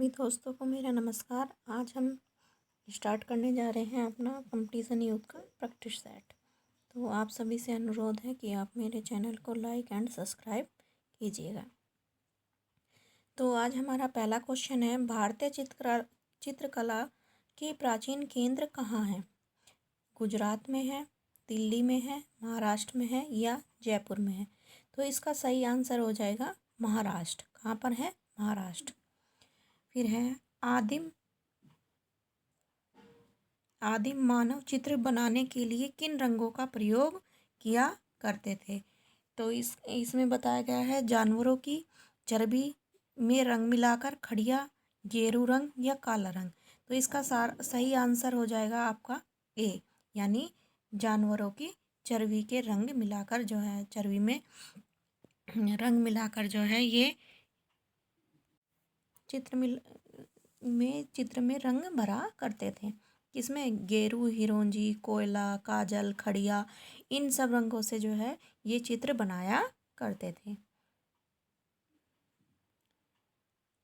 सभी दोस्तों को मेरा नमस्कार। आज हम स्टार्ट करने जा रहे हैं अपना कंपटीशन युद्ध का प्रैक्टिस सेट। तो आप सभी से अनुरोध है कि आप मेरे चैनल को लाइक एंड सब्सक्राइब कीजिएगा। तो आज हमारा पहला क्वेश्चन है, भारतीय चित्रकला के प्राचीन केंद्र कहाँ है? गुजरात में है, दिल्ली में है, महाराष्ट्र में है या जयपुर में है? तो इसका सही आंसर हो जाएगा महाराष्ट्र। कहाँ पर है? महाराष्ट्र। फिर है, आदिम मानव चित्र बनाने के लिए किन रंगों का प्रयोग किया करते थे? तो इसमें बताया गया है, जानवरों की चर्बी में रंग मिलाकर, खड़िया, गेरू रंग या काला रंग। तो इसका सही आंसर हो जाएगा आपका ए, यानी जानवरों की चर्बी के रंग मिलाकर जो है, चर्बी में रंग मिलाकर जो है ये चित्र में रंग भरा करते थे। इसमें गेरू, हिरोंजी, कोयला, काजल, खड़िया, इन सब रंगों से जो है ये चित्र बनाया करते थे।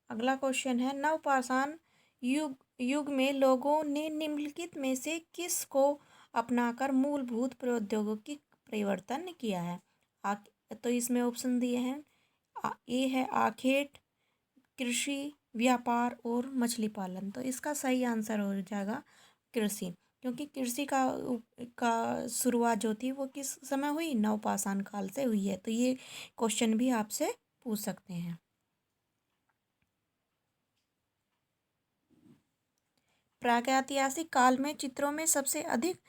अगला क्वेश्चन है, नवपाषाण युग में लोगों ने निम्नलिखित में से किस को अपनाकर मूलभूत प्रौद्योगिकी परिवर्तन किया है? तो इसमें ऑप्शन दिए हैं, ए है आखेट, कृषि, व्यापार और मछली पालन। तो इसका सही आंसर हो जाएगा कृषि, क्योंकि कृषि का शुरुआत जो थी वो किस समय हुई? नवपाषाण काल से हुई है। तो ये क्वेश्चन भी आपसे पूछ सकते हैं। प्रागैतिहासिक काल में चित्रों में सबसे अधिक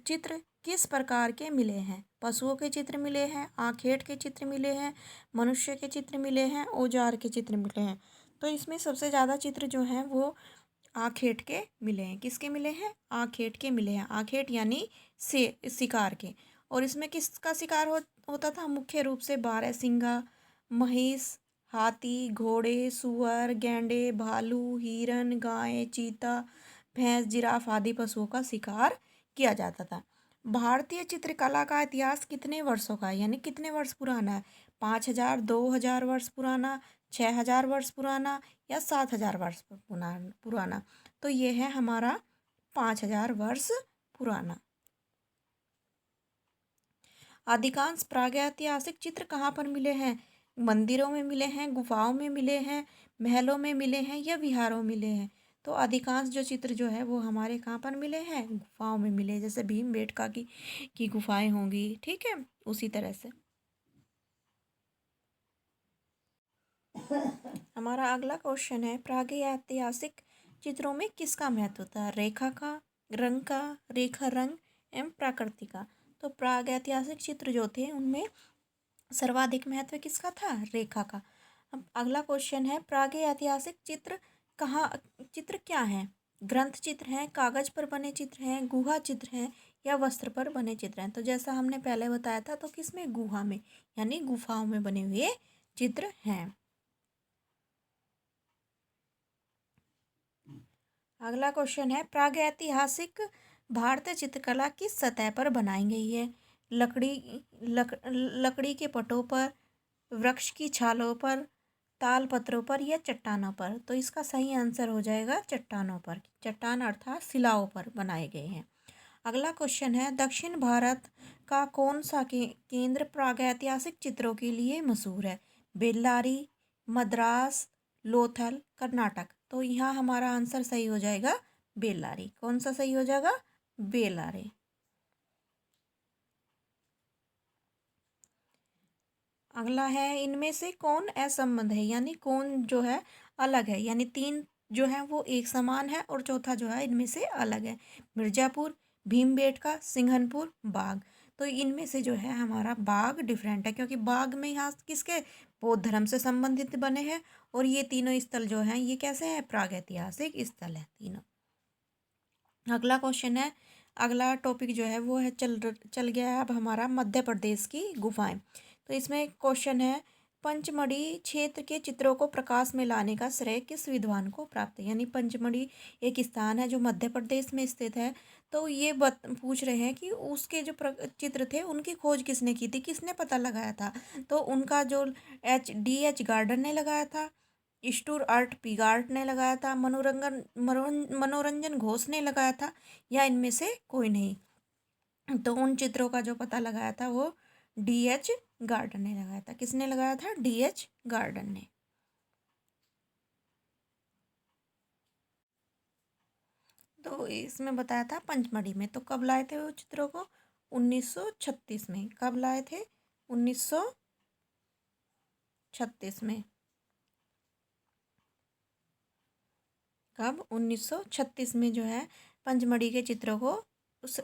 चित्र किस प्रकार के मिले हैं? पशुओं के चित्र मिले हैं, आखेट के चित्र मिले हैं, मनुष्य के चित्र मिले हैं, औजार के चित्र मिले हैं। तो इसमें सबसे ज़्यादा चित्र जो हैं वो आखेट के मिले हैं। किसके मिले हैं? आखेट के मिले हैं। आखेट यानी शिकार के। और इसमें किसका शिकार होता था? मुख्य रूप से बारहसिंगा, महिष, हाथी, घोड़े, सुअर, गैंडे, भालू, हिरन, गाय, चीता, भैंस, जिराफ आदि पशुओं का शिकार किया जाता था। भारतीय चित्रकला का इतिहास कितने वर्षों का है, यानी कितने वर्ष पुराना है? 5000, 2000 वर्ष पुराना, 6000 वर्ष पुराना या 7000 वर्ष पुराना? तो ये है हमारा 5000 वर्ष पुराना। अधिकांश प्रागैतिहासिक चित्र कहाँ पर मिले हैं? मंदिरों में मिले हैं, गुफाओं में मिले हैं, महलों में मिले हैं या विहारों में मिले हैं? तो अधिकांश जो चित्र जो है वो हमारे कहाँ पर मिले हैं? गुफाओं में मिले। जैसे भीमबेटका की गुफाएं होंगी, ठीक है, उसी तरह से। हमारा अगला क्वेश्चन है, प्रागैतिहासिक चित्रों में किसका महत्व था? रेखा का, रंग का, रेखा रंग एवं प्रकृति का। तो प्रागैतिहासिक चित्र जो थे उनमें सर्वाधिक महत्व किसका था? रेखा का। अब अगला क्वेश्चन है, प्रागैतिहासिक चित्र क्या हैं? ग्रंथ चित्र हैं, कागज पर बने चित्र हैं, गुहा चित्र हैं या वस्त्र पर बने चित्र हैं? तो जैसा हमने पहले बताया था, तो किसमें? गुहा में, यानी गुफाओं में बने हुए चित्र हैं। अगला क्वेश्चन है, प्रागैतिहासिक भारतीय चित्रकला किस सतह पर बनाई गई है? लकड़ी के पटों पर, वृक्ष की छालों पर, ताल पत्रों पर या चट्टानों पर? तो इसका सही आंसर हो जाएगा चट्टानों पर। चट्टान अर्थात शिलाओं पर बनाए गए हैं। अगला क्वेश्चन है, दक्षिण भारत का कौन सा केंद्र प्रागैतिहासिक चित्रों के लिए मशहूर है? बेल्लारी, मद्रास, लोथल, कर्नाटक? तो यहाँ हमारा आंसर सही हो जाएगा बेल्लारी। कौन सा सही हो जाएगा? बेल्लारी। अगला है, इनमें से कौन असंबद्ध है, यानी कौन जो है अलग है? यानी तीन जो है वो एक समान है और चौथा जो है इनमें से अलग है। मिर्जापुर, भीमबेटका, सिंघनपुर, बाघ। तो इनमें से जो है हमारा बाघ डिफरेंट है, क्योंकि बाघ में यहाँ किसके? बौद्ध धर्म से संबंधित बने हैं। और ये तीनों स्थल जो हैं ये कैसे हैं? प्रागैतिहासिक स्थल है तीनों। अगला क्वेश्चन है, अगला टॉपिक जो है वो है चल गया है अब हमारा मध्य प्रदेश की गुफाएं। तो इसमें क्वेश्चन है, पंचमढ़ी क्षेत्र के चित्रों को प्रकाश में लाने का श्रेय किस विद्वान को प्राप्त है? यानी पंचमढ़ी एक स्थान है जो मध्य प्रदेश में स्थित है। तो ये पूछ रहे हैं कि उसके जो चित्र थे उनकी खोज किसने की थी, किसने पता लगाया था? तो उनका जो H.D.H. गार्डन ने लगाया था, स्टुअर्ट पीगार्ट ने लगाया था, मनोरंजन घोष ने लगाया था, या इनमें से कोई नहीं। तो उन चित्रों का जो पता लगाया था वो D.H. गार्डन ने लगाया था। किसने लगाया था? D.H. गार्डन ने। तो इसमें बताया था पंचमढ़ी में। तो कब लाए थे वो चित्रों को? 1936 में। कब लाए थे? 1936 में। कब? 1936 में जो है पंचमढ़ी के चित्रों को उस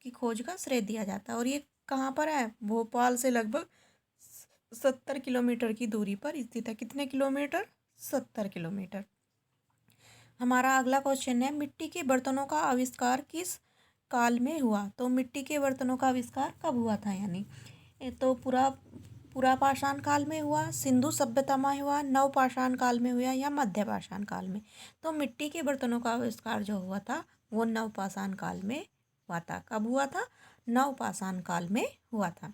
की खोज का श्रेय दिया जाता है। और ये कहाँ पर है? भोपाल से लगभग 70 किलोमीटर की दूरी पर स्थित है। कितने किलोमीटर? 70 किलोमीटर। हमारा अगला क्वेश्चन है, मिट्टी के बर्तनों का आविष्कार किस काल में हुआ? तो मिट्टी के बर्तनों का आविष्कार कब हुआ था? यानी तो पूरा पाषाण काल में हुआ, सिंधु सभ्यता में हुआ, नव पाषाण काल में हुआ, या मध्य पाषाण काल में? तो मिट्टी के बर्तनों का आविष्कार जो हुआ था वो नव पाषाण काल में हुआ था। कब हुआ था? नव पाषाण काल में हुआ था।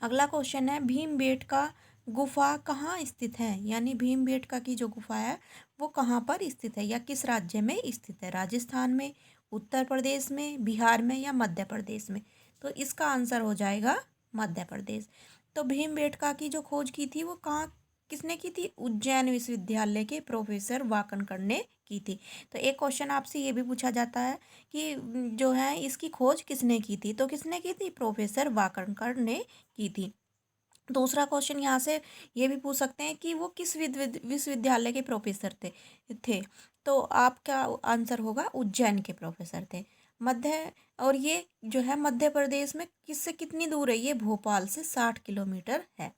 अगला क्वेश्चन है, भीमबेटका गुफा कहाँ स्थित है? यानी भीमबेटका की जो गुफा है वो कहाँ पर स्थित है या किस राज्य में स्थित है? राजस्थान में, उत्तर प्रदेश में, बिहार में, या मध्य प्रदेश में? तो इसका आंसर हो जाएगा मध्य प्रदेश। तो भीमबेटका की जो खोज की थी वो कहाँ किसने की थी? उज्जैन विश्वविद्यालय के प्रोफेसर वाकणकर ने की थी। तो एक क्वेश्चन आपसे ये भी पूछा जाता है कि जो है इसकी खोज किसने की थी? तो किसने की थी? प्रोफेसर वाकणकर ने की थी। दूसरा क्वेश्चन यहाँ से ये भी पूछ सकते हैं कि वो किस विश्वविद्यालय के प्रोफेसर थे। तो आपका आंसर होगा उज्जैन के प्रोफेसर थे। और ये जो है मध्य प्रदेश में किससे कितनी दूर है? ये भोपाल से 60 किलोमीटर है।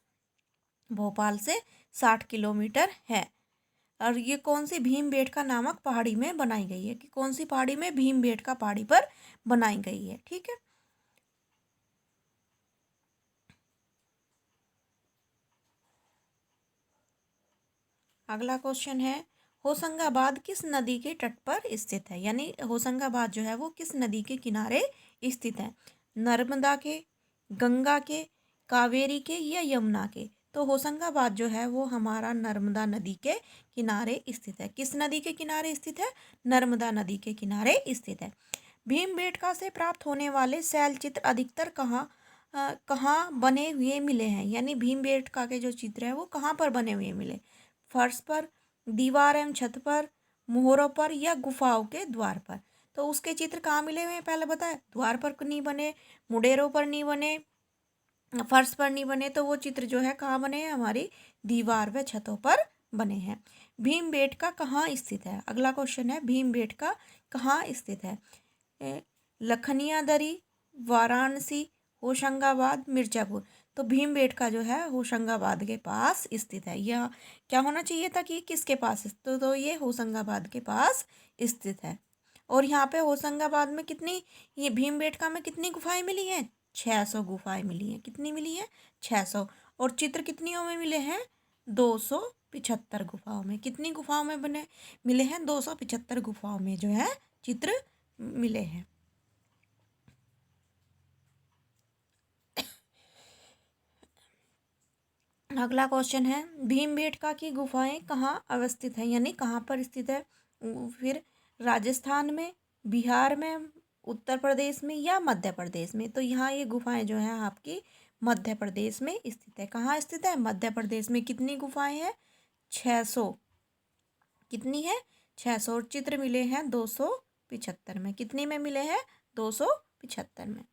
भोपाल से 60 किलोमीटर है। और ये कौन सी? भीमबेटका नामक पहाड़ी में बनाई गई है। कि कौन सी पहाड़ी में? भीमबेटका पहाड़ी पर बनाई गई है। ठीक है। अगला क्वेश्चन है, होशंगाबाद किस नदी के तट पर स्थित है? यानी होशंगाबाद जो है वो किस नदी के किनारे स्थित है? नर्मदा के, गंगा के, कावेरी के, या यमुना के? तो होशंगाबाद जो है वो हमारा नर्मदा नदी के किनारे स्थित है। किस नदी के किनारे स्थित है? नर्मदा नदी के किनारे स्थित है। भीमबेटका से प्राप्त होने वाले शैल चित्र अधिकतर कहाँ बने हुए मिले हैं? यानी भीमबेटका के जो चित्र है वो कहाँ पर बने हुए मिले? फर्श पर, दीवार एवं छत पर, मोहरों पर, या गुफाओं के द्वार पर? तो उसके चित्र कहाँ मिले हुए हैं पहले बताए? द्वार पर नहीं बने, मुडेरों पर नहीं बने, फर्श पर नहीं बने। तो वो चित्र जो है कहाँ बने हैं? हमारी दीवार व छतों पर बने हैं। भीमबेटका कहाँ स्थित है? अगला क्वेश्चन है, भीमबेटका कहाँ स्थित है? लखनिया दरी, वाराणसी, होशंगाबाद, मिर्जापुर? तो भीमबेटका जो है होशंगाबाद के पास स्थित है। यह क्या होना चाहिए था कि किसके पास? तो ये होशंगाबाद के पास स्थित है। और यहाँ पे होशंगाबाद में कितनी, ये भीमबेटका में कितनी गुफाएं मिली हैं? 600 गुफाएं मिली हैं। कितनी मिली हैं? 600। और चित्र कितनियों में मिले हैं? 275 गुफाओं में। कितनी गुफाओं में बने मिले हैं? 275 गुफाओं में जो है चित्र मिले हैं। अगला क्वेश्चन है, भीमबेटका की गुफाएं कहाँ अवस्थित है? यानी कहाँ पर स्थित है? फिर राजस्थान में, बिहार में, उत्तर प्रदेश में, या मध्य प्रदेश में? तो यहाँ ये गुफाएं जो हैं आपकी मध्य प्रदेश में स्थित है। कहाँ स्थित है? मध्य प्रदेश में। कितनी गुफाएं हैं? 600। कितनी है? 600। और चित्र मिले हैं 275 में। कितनी में मिले हैं? 275 में।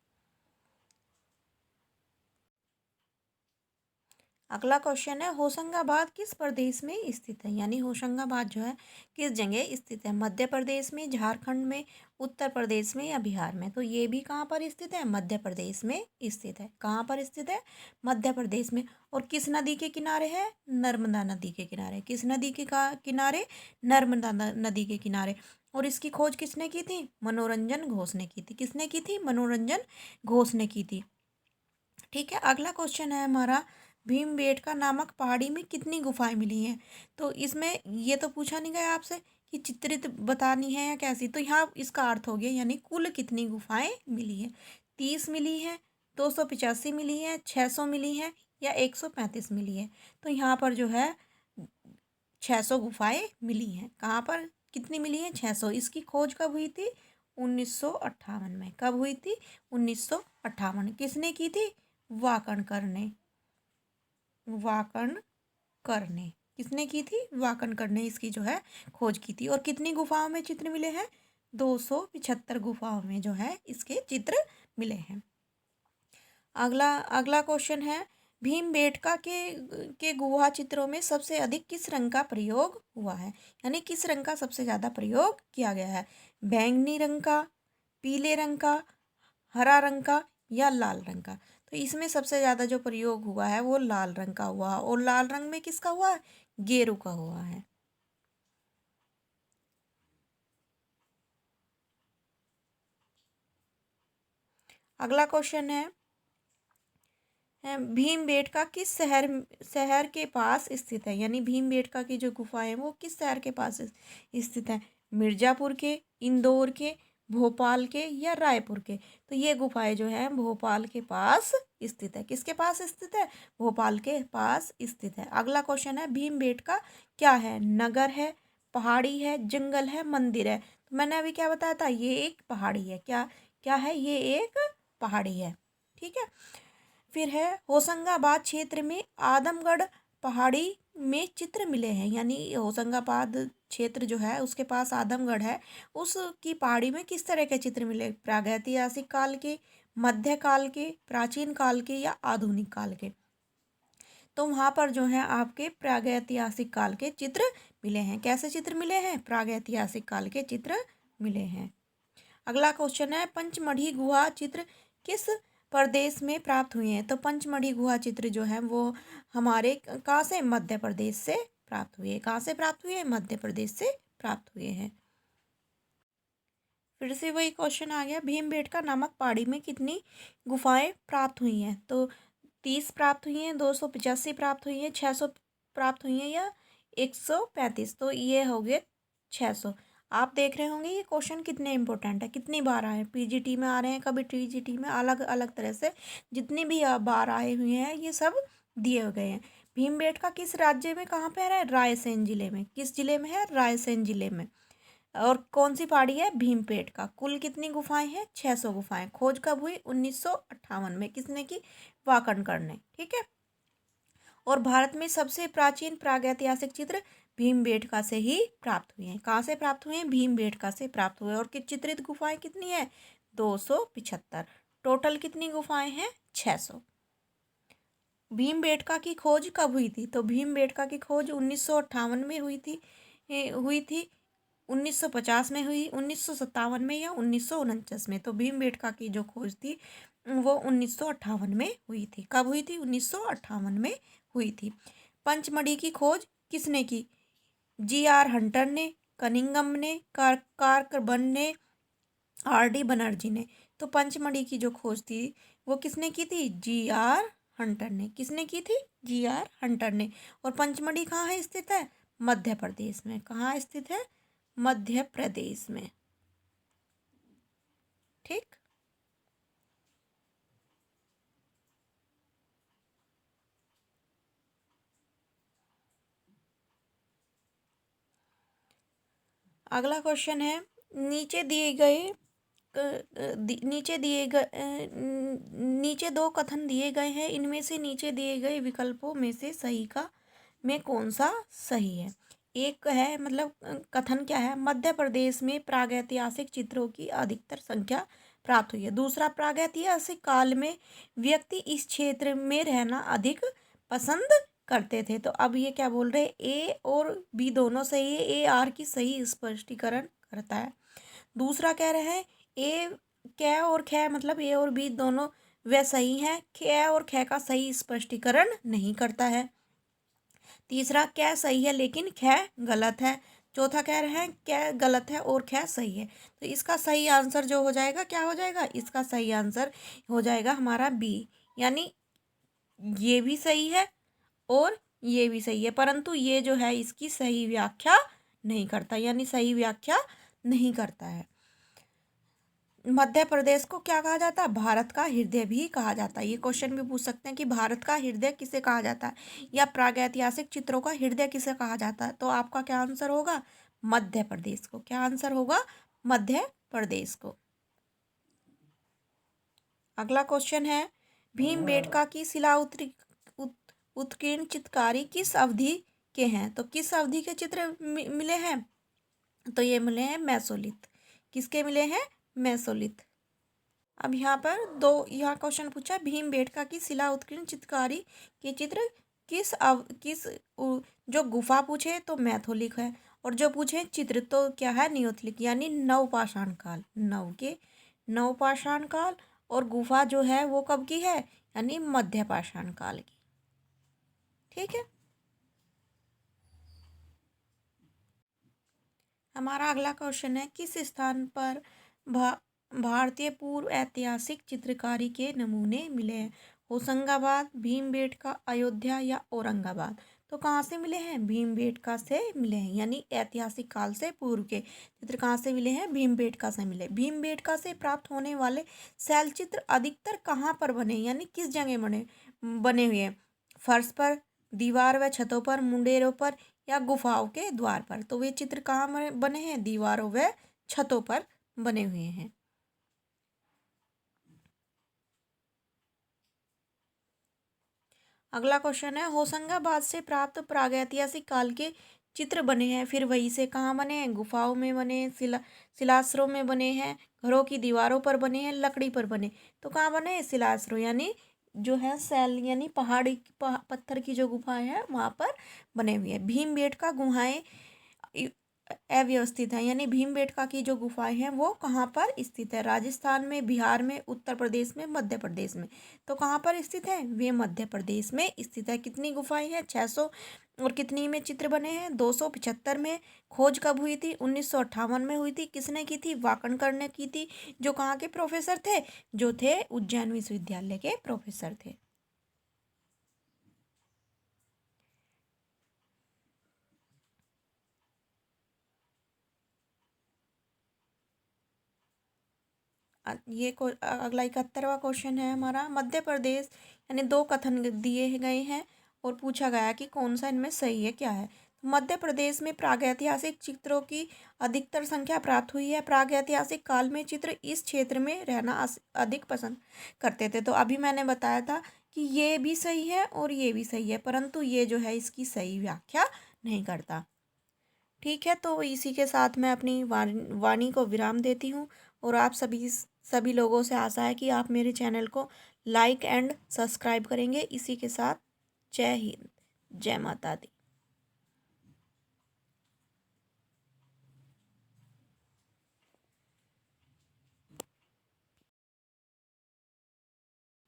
अगला क्वेश्चन है, होशंगाबाद किस प्रदेश में स्थित है? यानी होशंगाबाद जो है किस जगह स्थित है? मध्य प्रदेश में, झारखंड में, उत्तर प्रदेश में, या बिहार में? तो ये भी कहाँ पर स्थित है? मध्य प्रदेश में स्थित है। कहाँ पर स्थित है? मध्य प्रदेश में। और किस नदी के किनारे है? नर्मदा नदी के किनारे। किस नदी के किनारे? नर्मदा नदी के किनारे। और इसकी खोज किसने की थी? मनोरंजन घोष ने की थी। किसने की थी? मनोरंजन घोष ने की थी। ठीक है। अगला क्वेश्चन है हमारा, भीमबेटका नामक पहाड़ी में कितनी गुफाएं मिली हैं? तो इसमें ये तो पूछा नहीं गया आपसे कि चित्रित बतानी है या कैसी। तो यहाँ इसका अर्थ हो गया, यानी कुल कितनी गुफाएं मिली हैं? 30 मिली हैं, 285 मिली हैं, 600 मिली हैं, या 135 मिली है? तो यहाँ पर जो है 600 गुफाएं मिली हैं। कहाँ पर कितनी मिली हैं? 600। इसकी खोज कब हुई थी? 1958 में। कब हुई थी? 1958। किसने की थी? वाकणकर ने। वाकणकर ने किसने की थी? वाकणकर ने इसकी जो है खोज की थी। और कितनी गुफाओं में चित्र मिले हैं? 275 गुफाओं में जो है इसके चित्र मिले हैं। अगला अगला क्वेश्चन है, भीमबेटका के गुहा चित्रों में सबसे अधिक किस रंग का प्रयोग हुआ है? यानी किस रंग का सबसे ज़्यादा प्रयोग किया गया है? बैंगनी रंग का, पीले रंग का, हरा रंग का या लाल रंग का? तो इसमें सबसे ज़्यादा जो प्रयोग हुआ है वो लाल रंग का हुआ है। और लाल रंग में किसका हुआ है? गेरू का हुआ है। अगला क्वेश्चन है, भीमबेटका किस शहर शहर के पास स्थित है? यानी भीमबेटका की जो गुफा है वो किस शहर के पास स्थित है? मिर्जापुर के, इंदौर के, भोपाल के या रायपुर के? तो ये गुफाएं जो है भोपाल के पास स्थित है। किसके पास स्थित है? भोपाल के पास स्थित है। अगला क्वेश्चन है, भीमबेटका क्या है? नगर है, पहाड़ी है, जंगल है, मंदिर है? तो मैंने अभी क्या बताया था? ये एक पहाड़ी है। क्या क्या है? ये एक पहाड़ी है। ठीक है। फिर है, होशंगाबाद क्षेत्र में आदमगढ़ पहाड़ी में चित्र मिले हैं। यानी होशंगाबाद क्षेत्र जो है उसके पास आदमगढ़ है, उसकी पहाड़ी में किस तरह के चित्र मिले? प्रागैतिहासिक काल के, मध्यकाल के, प्राचीन काल के या आधुनिक काल के? तो वहाँ पर जो है आपके प्रागैतिहासिक काल के चित्र मिले हैं। कैसे चित्र मिले हैं? प्रागैतिहासिक काल के चित्र मिले हैं। अगला क्वेश्चन है, पंचमढ़ी गुहा चित्र किस प्रदेश में प्राप्त हुए हैं? तो पंचमढ़ी गुहा चित्र जो है वो हमारे कहाँ से? मध्य प्रदेश से प्राप्त हुए। कहाँ से प्राप्त हुए? मध्य प्रदेश से प्राप्त हुए हैं। फिर से वही क्वेश्चन आ गया, भीमबेटका नामक पहाड़ी में कितनी गुफाएं प्राप्त हुई हैं? तो 30 प्राप्त हुई हैं, 285 प्राप्त हुई हैं, 600 प्राप्त हुई हैं या 135? तो ये हो गए 600। आप देख रहे होंगे ये क्वेश्चन कितने इंपॉर्टेंट है, कितनी बार आए हैं। पीजीटी में आ रहे हैं, कभी टीजीटी में, अलग अलग तरह से जितनी भी बार आए हुए हैं ये सब दिए गए हैं। भीमबेटका किस राज्य में कहाँ पे है? रायसेन जिले में। किस जिले में है? रायसेन जिले में। और कौन सी पहाड़ी है? भीमबेटका। कुल कितनी गुफाएं हैं? 600 गुफाएं। खोज कब हुई? 1958 में। किसने की? वाकणकर ने। ठीक है। और भारत में सबसे प्राचीन प्रागैतिहासिक चित्र भीमबेटका से ही प्राप्त हुए हैं। कहाँ से प्राप्त हुए हैं? भीमबेटका से प्राप्त हुए। और चित्रित गुफाएं कितनी है? 275। टोटल कितनी गुफाएं हैं? 600। भीमबेटका की खोज कब हुई थी? तो भीमबेटका की खोज 1958 में हुई थी, 1950 में हुई, 1957 में या 1949 में? तो भीमबेटका की जो खोज थी वो 1958 में हुई थी। कब हुई थी? 1958 में हुई थी। पंचमढ़ी की खोज किसने की? जी.आर. हंटर ने, कनिंगम ने, कारकरबन ने, आर.डी. बनर्जी ने? तो पंचमढ़ी की जो खोज थी वो किसने की थी? जी.आर. हंटर ने। किसने की थी? जी.आर. हंटर ने। और पंचमढ़ी कहाँ है स्थित है? मध्य प्रदेश में। कहाँ स्थित है? मध्य प्रदेश में। ठीक। अगला क्वेश्चन है, नीचे दिए गए नीचे दो कथन दिए गए हैं, इनमें से नीचे दिए गए विकल्पों में से सही का में कौन सा सही है? एक है, मतलब कथन क्या है? मध्य प्रदेश में प्रागैतिहासिक चित्रों की अधिकतर संख्या प्राप्त हुई है। दूसरा, प्रागैतिहासिक काल में व्यक्ति इस क्षेत्र में रहना अधिक पसंद करते थे। तो अब ये क्या बोल रहे हैं? ए और बी दोनों सही है। ए आर की सही स्पष्टीकरण करता है। दूसरा कह रहे हैं ए कै और ख, मतलब ए और बी दोनों वे सही हैं, कै और ख का सही स्पष्टीकरण नहीं करता है। तीसरा, कै सही है लेकिन ख गलत है। चौथा कह रहे हैं कै गलत है और ख सही है। तो इसका सही आंसर जो हो जाएगा, क्या हो जाएगा? इसका सही आंसर हो जाएगा हमारा बी। यानी ये भी सही है और ये भी सही है, परंतु ये जो है इसकी सही व्याख्या नहीं करता, यानी सही व्याख्या नहीं करता है। मध्य प्रदेश को क्या कहा जाता है? भारत का हृदय भी कहा जाता है। ये क्वेश्चन भी पूछ सकते हैं कि भारत का हृदय किसे कहा जाता है या प्रागैतिहासिक चित्रों का हृदय किसे कहा जाता है। तो आपका क्या आंसर होगा? मध्य प्रदेश को। क्या आंसर होगा? मध्य प्रदेश को। अगला क्वेश्चन है, भीमबेटका की शिला उत्कीर्ण चित्रकारी किस अवधि के हैं? तो किस अवधि के चित्र मिले हैं? तो ये मिले हैं मेसोलिथ। किसके मिले हैं? मेसोलिथ। अब यहाँ क्वेश्चन पूछा, भीमबेटका की शिला उत्कीर्ण चित्रकारी के चित्र जो गुफा पूछे तो मैथोलिक है, और जो पूछे चित्र तो क्या है? नियोलिथिक, यानी नवपाषाण काल। नवपाषाण काल। और गुफा जो है वो कब की है? यानी मध्य पाषाण काल की। ठीक है। हमारा अगला क्वेश्चन है, किस स्थान पर भारतीय पूर्व ऐतिहासिक चित्रकारी के नमूने मिले हैं? होशंगाबाद, भीमबेटका, अयोध्या या औरंगाबाद। तो कहाँ से मिले हैं? भीमबेटका से मिले हैं, यानी ऐतिहासिक काल से पूर्व के चित्र कहाँ से मिले हैं? भीमबेटका से मिले। भीमबेटका से प्राप्त होने वाले शैल चित्र अधिकतर कहाँ पर बने, यानी किस जगह बने हुए हैं? फर्श पर, दीवार व छतों पर, मुंडेरों पर या गुफाओं के द्वार पर। तो वे चित्र कहाँ बने हैं? दीवारों व छतों पर बने हुए हैं। अगला क्वेश्चन है, होशंगाबाद से प्राप्त प्रागैतिहासिक काल के चित्र बने हैं, फिर वहीं से कहाँ बने हैं? गुफाओं में बने, शिलाश्रों में बने हैं, घरों की दीवारों पर बने हैं, लकड़ी पर बने। तो कहाँ बने हैं? शिलाश्रों, यानी जो है शैल, यानी पहाड़ी पत्थर की जो गुफाएं हैं वहाँ पर बने हुए हैं। भीमबेटका गुहाएं अव्यवस्थित है, यानी भीमबेटका की जो गुफाएं हैं वो कहाँ पर स्थित है? राजस्थान में, बिहार में, उत्तर प्रदेश में, मध्य प्रदेश में। तो कहाँ पर स्थित है? वे मध्य प्रदेश में स्थित है। कितनी गुफाएं हैं? 600। और कितनी में चित्र बने हैं? 275 में। खोज कब हुई थी? 1958 में हुई थी। किसने की थी? वाकणकर ने की थी, जो कहाँ के प्रोफेसर थे? जो थे उज्जैन विश्वविद्यालय के प्रोफेसर थे। ये अगला 71वां क्वेश्चन है हमारा, मध्य प्रदेश, यानी दो कथन दिए गए हैं और पूछा गया कि कौन सा इनमें सही है, क्या है। मध्य प्रदेश में प्रागैतिहासिक चित्रों की अधिकतर संख्या प्राप्त हुई है। प्रागैतिहासिक काल में चित्र इस क्षेत्र में रहना अधिक पसंद करते थे। तो अभी मैंने बताया था कि ये भी सही है और ये भी सही है, परंतु ये जो है इसकी सही व्याख्या नहीं करता। ठीक है, तो इसी के साथ मैं अपनी वाणी को विराम देती हूँ, और आप सभी लोगों से आशा है कि आप मेरे चैनल को लाइक एंड सब्सक्राइब करेंगे। इसी के साथ जय हिंद, जय माता दी।